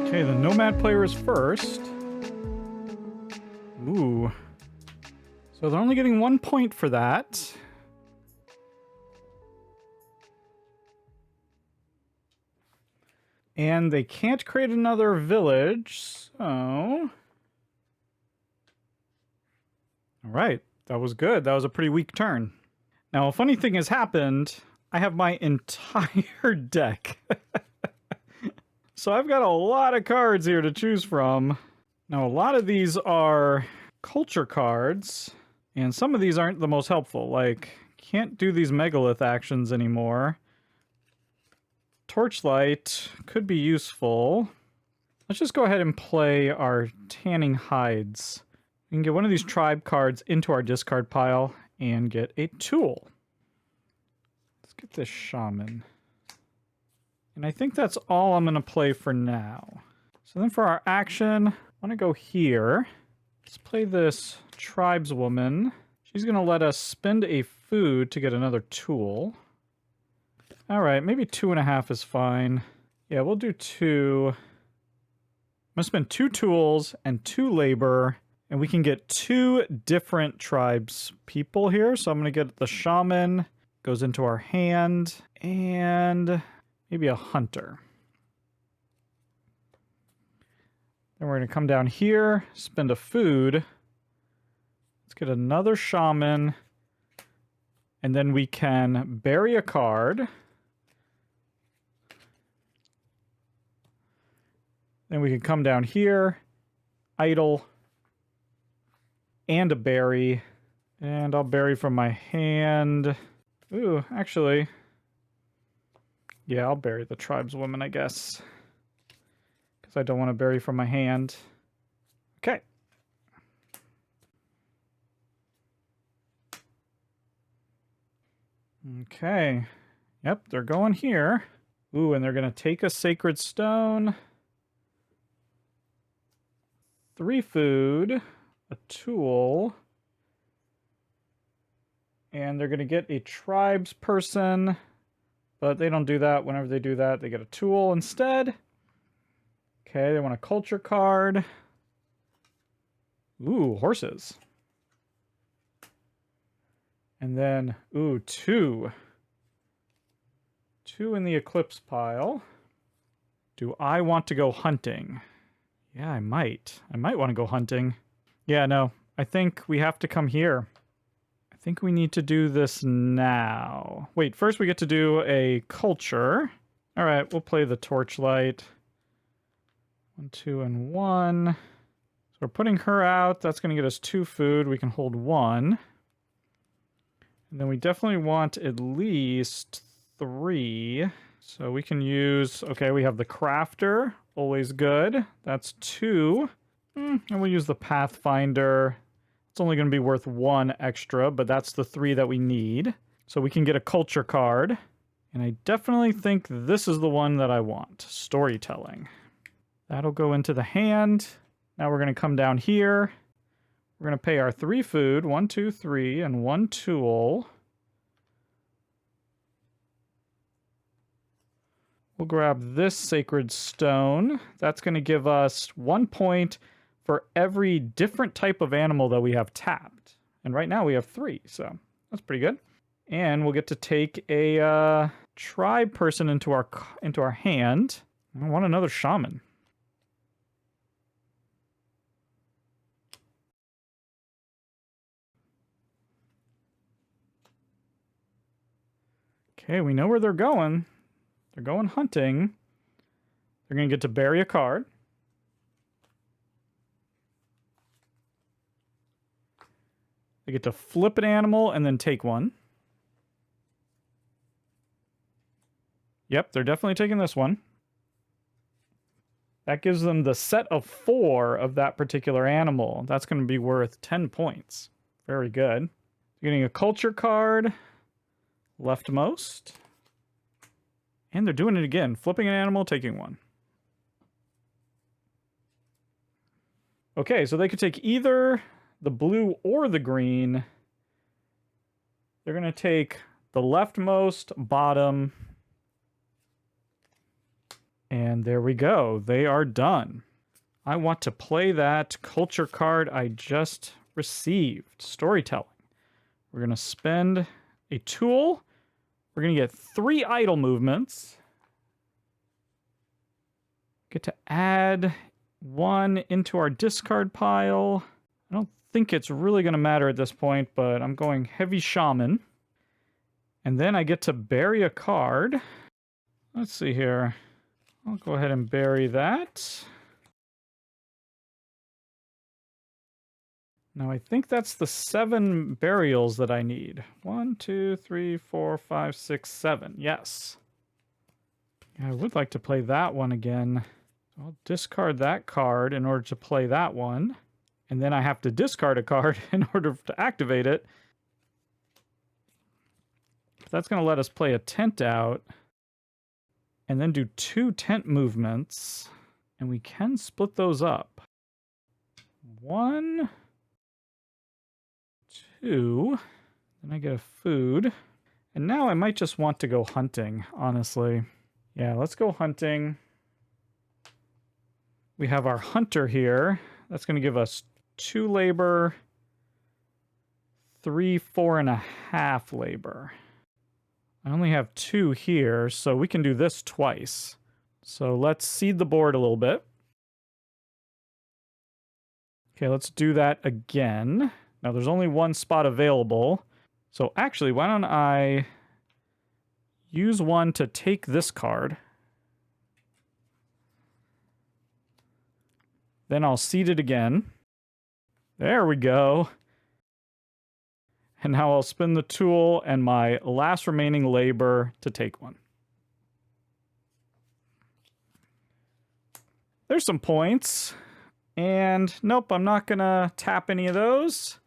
Okay, the nomad player is first. Ooh. So they're only getting 1 point for that. And they can't create another village, so... Alright, that was good. That was a pretty weak turn. Now, a funny thing has happened. I have my entire deck. So I've got a lot of cards here to choose from. Now, a lot of these are culture cards, and some of these aren't the most helpful. Like, can't do these megalith actions anymore. Torchlight could be useful. Let's just go ahead and play our tanning hides. We can get one of these tribe cards into our discard pile and get a tool. Let's get this shaman. And I think that's all I'm going to play for now. So then for our action, I want to go here. Let's play this tribeswoman. She's going to let us spend a food to get another tool. Alright, maybe 2.5 is fine. Yeah, we'll do 2. I'm going to spend 2 tools and 2 labor. And we can get 2 different tribes people here. So I'm going to get the shaman. Goes into our hand. And maybe a hunter. Then we're going to come down here. Spend a food. Let's get another shaman. And then we can bury a card. Then we can come down here. Idle. And a berry. And I'll bury from my hand. Ooh, actually. Yeah, I'll bury the tribeswoman, I guess. Because I don't want to bury from my hand. Okay. Okay. Yep, they're going here. Ooh, and they're going to take a sacred stone. 3 food. A tool. And they're going to get a tribes person. But they don't do that. Whenever they do that, they get a tool instead. Okay, they want a culture card. Ooh, horses. And then, ooh, 2. 2 in the eclipse pile. Do I want to go hunting? Yeah, I might. I might want to go hunting. Yeah, no. I think we have to come here. I think we need to do this now. Wait, first we get to do a culture. All right, we'll play the torchlight. 1, 2, and 1. So we're putting her out. That's going to get us 2 food. We can hold 1. And then we definitely want at least 3. So we can use... Okay, we have the crafter. Always good. That's 2. And we'll use the pathfinder. It's only going to be worth 1 extra, but that's the 3 that we need. So we can get a culture card. And I definitely think this is the one that I want. Storytelling. That'll go into the hand. Now we're going to come down here. We're going to pay our 3 food. 1, 2, 3, and 1 tool. We'll grab this sacred stone. That's going to give us 1 point for every different type of animal that we have tapped. And right now we have 3, so that's pretty good. And we'll get to take a tribe person into our hand. I want another shaman. Okay, we know where they're going. They're going hunting. They're going to get to bury a card. They get to flip an animal and then take one. Yep, they're definitely taking this one. That gives them the set of 4 of that particular animal. That's going to be worth 10 points. Very good. Getting a culture card. Leftmost. And they're doing it again. Flipping an animal, taking one. Okay, so they could take either the blue or the green. They're going to take the leftmost bottom And there we go. They are done. I want to play that culture card I just received. Storytelling. We're going to spend a tool. We're going to get 3 idle movements. Get to add 1 into our discard pile. I don't think it's really going to matter at this point, but I'm going heavy shaman. And then I get to bury a card. Let's see here. I'll go ahead and bury that. Now I think that's the 7 burials that I need. 1, 2, 3, 4, 5, 6, 7. Yes. Yeah, I would like to play that one again. I'll discard that card in order to play that one. And then I have to discard a card in order to activate it. That's going to let us play a tent out. And then do 2 tent movements. And we can split those up. 1, 2. Then I get a food. And now I might just want to go hunting, honestly. Yeah, let's go hunting. We have our hunter here. That's going to give us 2 labor, 3, 4.5 labor. I only have 2 here, so we can do this twice. So let's seed the board a little bit. Okay, let's do that again. Now there's only 1 spot available. So actually, why don't I use 1 to take this card. Then I'll seed it again. There we go. And now I'll spin the tool and my last remaining labor to take 1. There's some points. And nope, I'm not going to tap any of those.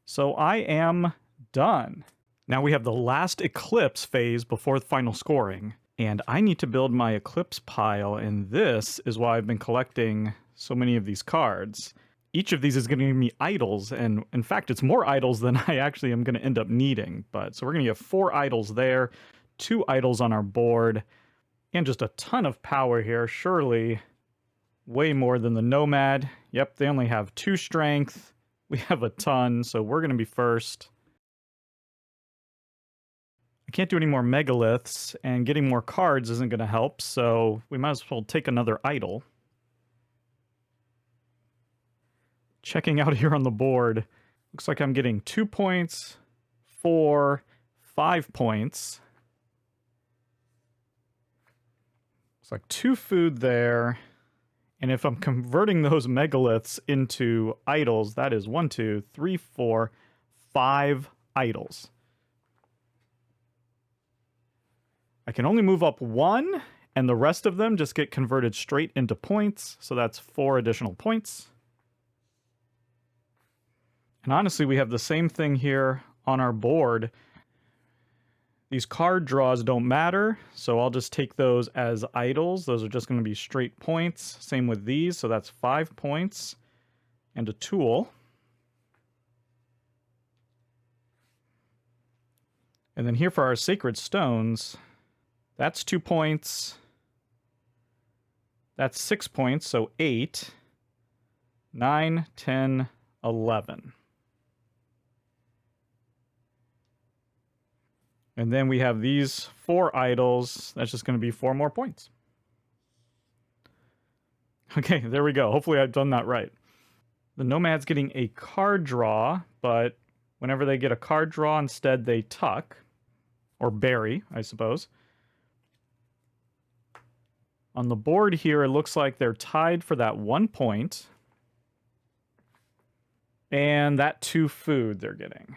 So I am done. Now we have the last eclipse phase before the final scoring. And I need to build my eclipse pile. And this is why I've been collecting so many of these cards. Each of these is going to give me idols, and in fact, it's more idols than I actually am going to end up needing. But so we're going to get 4 idols there, 2 idols on our board, and just a ton of power here. Surely way more than the Nomad. Yep, they only have 2 strength. We have a ton, so we're going to be first. I can't do any more megaliths, and getting more cards isn't going to help, so we might as well take another idol. Checking out here on the board, looks like I'm getting 2 points, 4, 5 points. Looks like 2 food there. And if I'm converting those megaliths into idols, that is 1, 2, 3, 4, 5 idols. I can only move up 1, and the rest of them just get converted straight into points. So that's 4 additional points. And honestly, we have the same thing here on our board. These card draws don't matter, so I'll just take those as idols. Those are just going to be straight points. Same with these, so that's 5 points and a tool. And then here for our sacred stones, that's 2 points. That's 6 points, so 8, 9, 10, 11. And then we have these 4 idols. That's just going to be 4 more points. Okay, there we go. Hopefully I've done that right. The Nomad's getting a card draw, but whenever they get a card draw, instead they tuck. Or bury, I suppose. On the board here, it looks like they're tied for that 1 point. And that 2 food they're getting.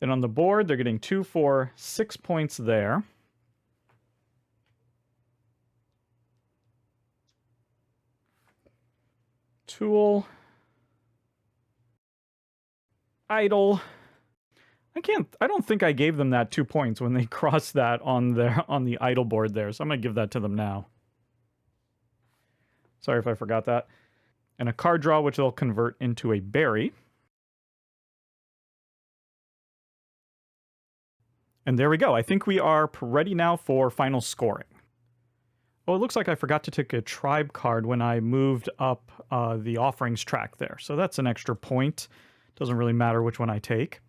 Then on the board, they're getting 2, 4, 6 points there. Tool. Idol. I don't think I gave them that 2 points when they crossed that on the idle board there, so I'm going to give that to them now. Sorry if I forgot that. And a card draw, which they'll convert into a berry. And there we go. I think we are ready now for final scoring. Oh, it looks like I forgot to take a tribe card when I moved up the offerings track there. So that's an extra point. Doesn't really matter which one I take.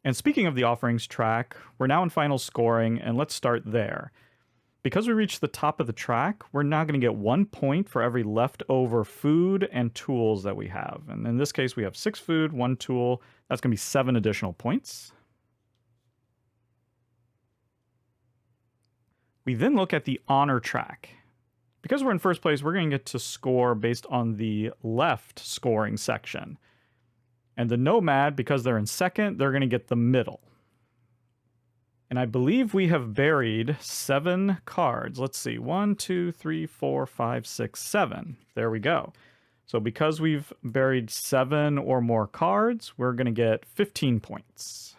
And speaking of the offerings track, we're now in final scoring, and let's start there. Because we reached the top of the track, we're now going to get 1 point for every leftover food and tools that we have. And in this case, we have 6 food, 1 tool. That's going to be 7 additional points. We then look at the honor track. Because we're in first place, we're going to get to score based on the left scoring section. And the nomad, because they're in second, they're going to get the middle. And I believe we have buried 7 cards. Let's see, 1, 2, 3, 4, 5, 6, 7. There we go. So because we've buried 7 or more cards, we're going to get 15 points.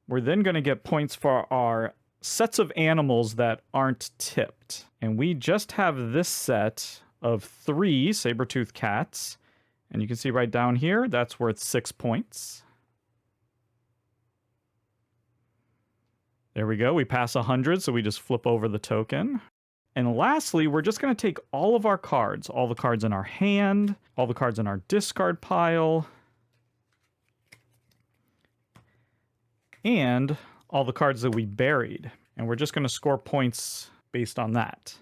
We're then going to get points for our sets of animals that aren't tipped. And we just have this set of 3 saber-toothed cats. And you can see right down here, that's worth 6 points. There we go. We pass 100, so we just flip over the token. And lastly, we're just going to take all of our cards, all the cards in our hand, all the cards in our discard pile, and all the cards that we buried. And we're just going to score points based on that.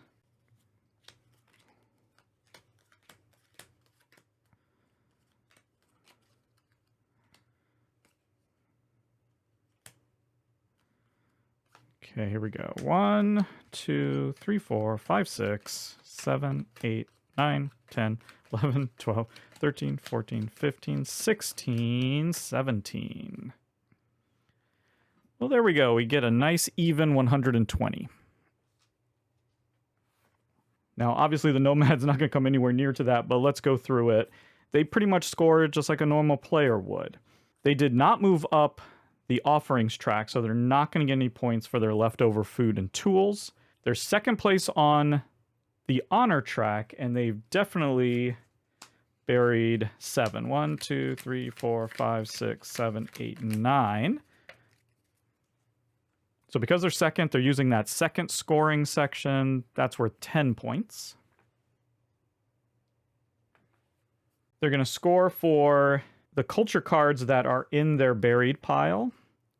Okay, here we go. 1, 2, 3, 4, 5, 6, 7, 8, 9, 10, 11, 12, 13, 14, 15, 16, 17. Well, there we go. We get a nice even 120. Now, obviously, the Nomad's not going to come anywhere near to that, but let's go through it. They pretty much scored just like a normal player would. They did not move up the offerings track, so they're not going to get any points for their leftover food and tools. They're second place on the honor track, and they've definitely buried 7. 1, 2, 3, 4, 5, 6, 7, 8, 9. So because they're second, they're using that second scoring section. That's worth 10 points. They're going to score for the culture cards that are in their buried pile,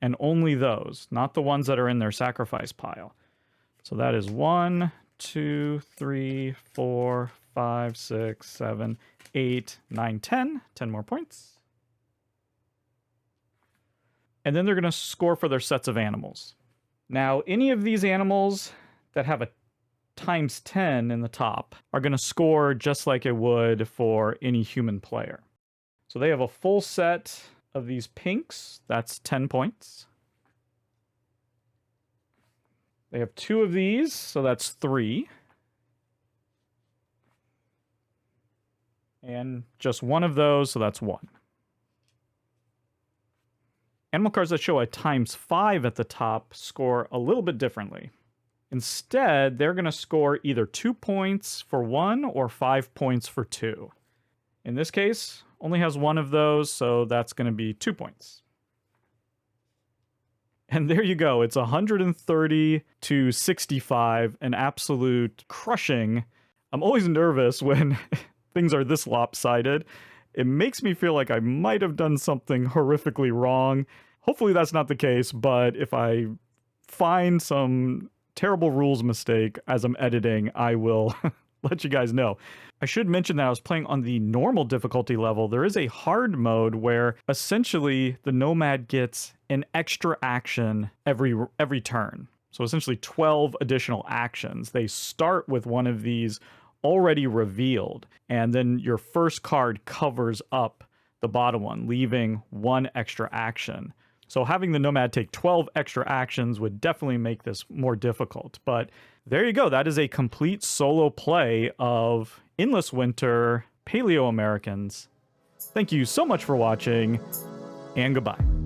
and only those, not the ones that are in their sacrifice pile. So that is 1, 2, 3, 4, 5, 6, 7, 8, 9, 10. 10 more points. And then they're going to score for their sets of animals. Now, any of these animals that have a times 10 in the top are going to score just like it would for any human player. So they have a full set of these pinks. That's 10 points. They have 2 of these, so that's 3. And just 1 of those, so that's 1. Animal cards that show a times 5 at the top score a little bit differently. Instead, they're going to score either 2 points for 1 or 5 points for 2. In this case, only has 1 of those, so that's going to be 2 points. And there you go. It's 130 to 65, an absolute crushing. I'm always nervous when things are this lopsided. It makes me feel like I might have done something horrifically wrong. Hopefully that's not the case, but if I find some terrible rules mistake as I'm editing, I will let you guys know. I should mention that I was playing on the normal difficulty level. There is a hard mode where essentially the Nomad gets an extra action every turn. So essentially 12 additional actions. They start with one of these already revealed, and then your first card covers up the bottom one, leaving 1 extra action. So having the Nomad take 12 extra actions would definitely make this more difficult. But there you go. That is a complete solo play of Endless Winter Paleoamericans. Thank you so much for watching, and goodbye.